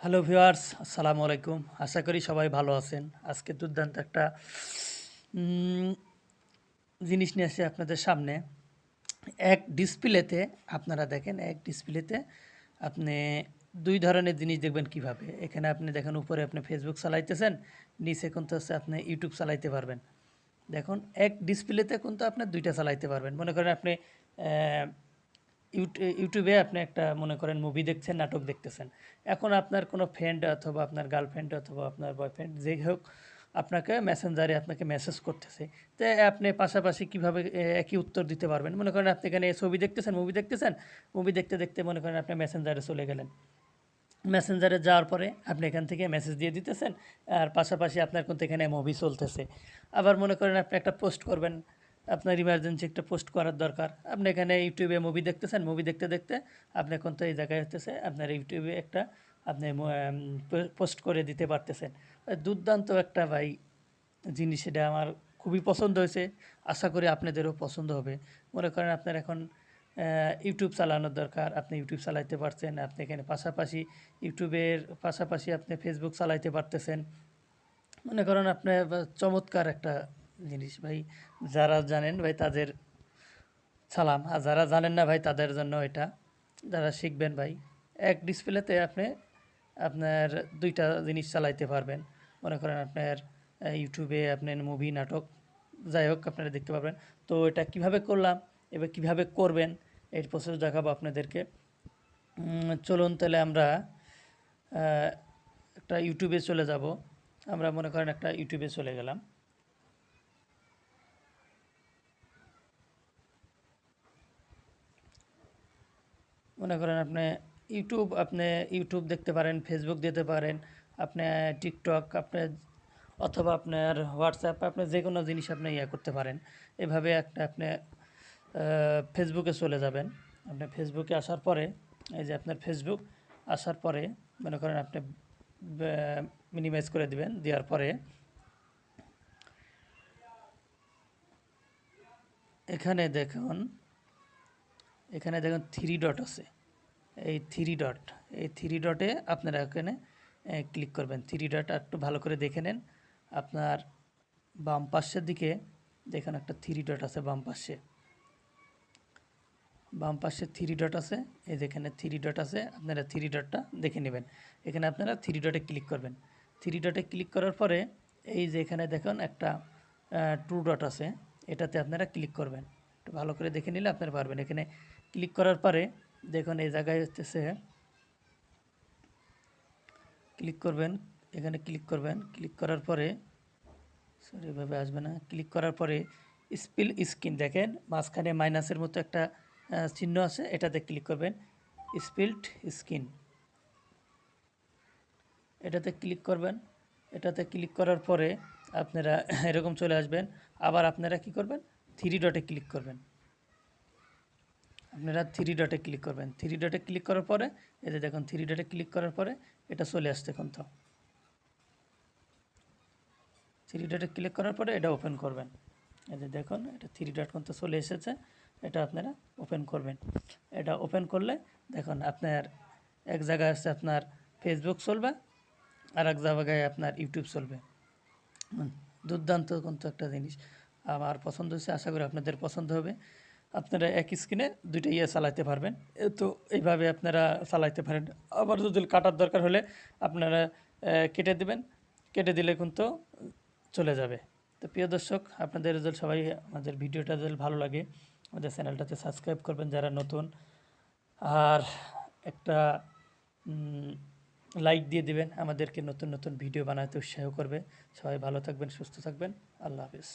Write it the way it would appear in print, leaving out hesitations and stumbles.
Hello viewers, আসসালামু আলাইকুম। আশা করি সবাই ভালো আছেন। আজকে দুর্দান্ত একটা উম, জিনিস নিয়ে আসি আপনাদের সামনে। এক ডিসপ্লেতে আপনারা দেখেন, এক ডিসপ্লেতে আপনি দুই ধরনের জিনিস দেখবেন কিভাবে। এখানে আপনি দেখেন, উপরে আপনি ফেসবুক চালাইতেছেন, নিচে কিন্তু হচ্ছে আপনি ইউটিউব চালাইতে পারবেন। দেখুন, এক ডিসপ্লেতে কিন্তু আপনি দুইটা চালাইতে পারবেন। মনে করেন আপনি ইউটিউবে আপনি একটা মনে করেন মুভি দেখছেন, নাটক দেখতেছেন। এখন আপনার কোনো ফ্রেন্ড অথবা আপনার গার্লফ্রেন্ড অথবা আপনার বয়ফ্রেন্ড যেই হোক, আপনাকে মেসেঞ্জারে আপনাকে মেসেজ করতেছে। তো আপনি পাশাপাশি কীভাবে একই উত্তর দিতে পারবেন? মনে করেন আপনি এখানে ছবি দেখতেছেন, মুভি দেখতেছেন, মুভি দেখতে দেখতে মনে করেন আপনি মেসেঞ্জারে চলে গেলেন। মেসেঞ্জারে যাওয়ার পরে আপনি এখান থেকে মেসেজ দিয়ে দিতেছেন, আর পাশাপাশি আপনার কিন্তু এখানে মুভি চলতেছে। আবার মনে করেন আপনি একটা পোস্ট করবেন, আপনার ইমার্জেন্সি একটা পোস্ট করার দরকার। আপনি এখানে ইউটিউবে মুভি দেখতেছেন, মুভি দেখতে দেখতে আপনি কিন্তু এই জায়গায় হতেছে আপনার ইউটিউবে একটা আপনি পোস্ট করে দিতে পারতেছেন। দুর্দান্ত একটা ভাই জিনিস, এটা আমার খুবই পছন্দ হয়েছে। আশা করি আপনাদেরও পছন্দ হবে। মনে করেন আপনার এখন ইউটিউব চালানোর দরকার, আপনি ইউটিউব চালাইতে পারছেন। আপনি এখানে পাশাপাশি ইউটিউবের পাশাপাশি আপনি ফেসবুক চালাইতে পারতেছেন। মনে করেন আপনার চমৎকার একটা জিনিস ভাই। যারা জানেন ভাই তাদের সালাম, আর যারা জানেন না ভাই তাদের জন্য এটা, যারা শিখবেন ভাই। এক ডিসপ্লেতে আপনি আপনার দুইটা জিনিস চালাইতে পারবেন। মনে করেন আপনার ইউটিউবে আপনার মুভি, নাটক, যাই হোক আপনারা দেখতে পারবেন। তো এটা কিভাবে করলাম, এবার কিভাবে করবেন এর প্রসেস দেখাবো আপনাদেরকে। চলুন তাহলে আমরা একটা ইউটিউবে চলে যাব। আমরা মনে করেন একটা ইউটিউবে চলে গেলাম। মনে করেন আপনি ইউটিউব দেখতে পারেন, ফেসবুক দিতে পারেন, আপনি টিকটক, আপনি অথবা আপনার হোয়াটসঅ্যাপ, আপনি যে কোনো জিনিস আপনি করতে পারেন। এভাবে একটা আপনি ফেসবুকে চলে যাবেন। আপনি ফেসবুকে আসার পরে, এই যে আপনার ফেসবুক আসার পরে মনে করেন আপনি মিনিমাইজ করে দিবেন। দেওয়ার পরে এখানে দেখুন, থ্রি ডট আছে। এই থ্রি ডটে আপনারা এখানে ক্লিক করবেন। থ্রি ডট একটু ভালো করে দেখে নেন। আপনার বাম পাশের দিকে দেখুন একটা থ্রি ডট আছে, বাম পাশে থ্রি ডট আছে। এই যেখানে থ্রি ডট আছে, আপনারা থ্রি ডটটা দেখে নেবেন। এখানে আপনারা থ্রি ডটে ক্লিক করবেন। থ্রি ডটে ক্লিক করার পরে এই যে এখানে দেখুন একটা টু ডট আছে, এটাতে আপনারা ক্লিক করবেন। একটু ভালো করে দেখে নিলে আপনারা পারবেন। এখানে ক্লিক করার পরে দেখুন এই জায়গায় হচ্ছে ক্লিক করবেন। এখানে ক্লিক করবেন। ক্লিক করার পরে সরি, এভাবে আসবে না। ক্লিক করার পরে স্পিল স্ক্রিন দেখেন, মাঝখানে মাইনাসের মতো একটা চিহ্ন আছে, এটাতে ক্লিক করবেন। স্পিল্ড স্ক্রিন, এটাতে ক্লিক করবেন। এটাতে ক্লিক করার পরে আপনারা এরকম চলে আসবেন। আবার আপনারা কি করবেন, থ্রি ডটে ক্লিক করবেন। আপনারা থ্রি ডটে ক্লিক করবেন। থ্রি ডটে ক্লিক করার পরে এই যে দেখুন, থ্রি ডটে ক্লিক করার পরে এটা চলে আসছে। কিন্তু থ্রি ডটে ক্লিক করার পরে এটা ওপেন করবেন। এই যে দেখুন, এটা থ্রি ডট কিন্তু চলে এসেছে। এটা আপনারা ওপেন করবেন। এটা ওপেন করলে দেখুন আপনার এক জায়গায় আছে আপনার ফেসবুক চলবে, আর এক জায়গায় আপনার ইউটিউব চলবে। দুর্দান্ত কিন্তু একটা জিনিস, আমার পছন্দ হয়েছে। আশা করি আপনাদের পছন্দ হবে। আপনারা এক স্ক্রিনে দুইটা চালাতে পারবেন। তো এইভাবে আপনারা চালাইতে পারেন। আবার যদি কাটার দরকার হলে আপনারা কেটে দেবেন। কেটে দিলে কিন্তু চলে যাবে। তো প্রিয় দর্শক, আপনাদের যদি সবাই আমাদের ভিডিওটা যদি ভালো লাগে, আমাদের চ্যানেলটাতে সাবস্ক্রাইব করবেন যারা নতুন, আর একটা লাইক দিয়ে দিবেন। আমাদেরকে নতুন নতুন ভিডিও বানাতে উৎসাহ করবে। সবাই ভালো থাকবেন, সুস্থ থাকবেন। আল্লাহ হাফেজ।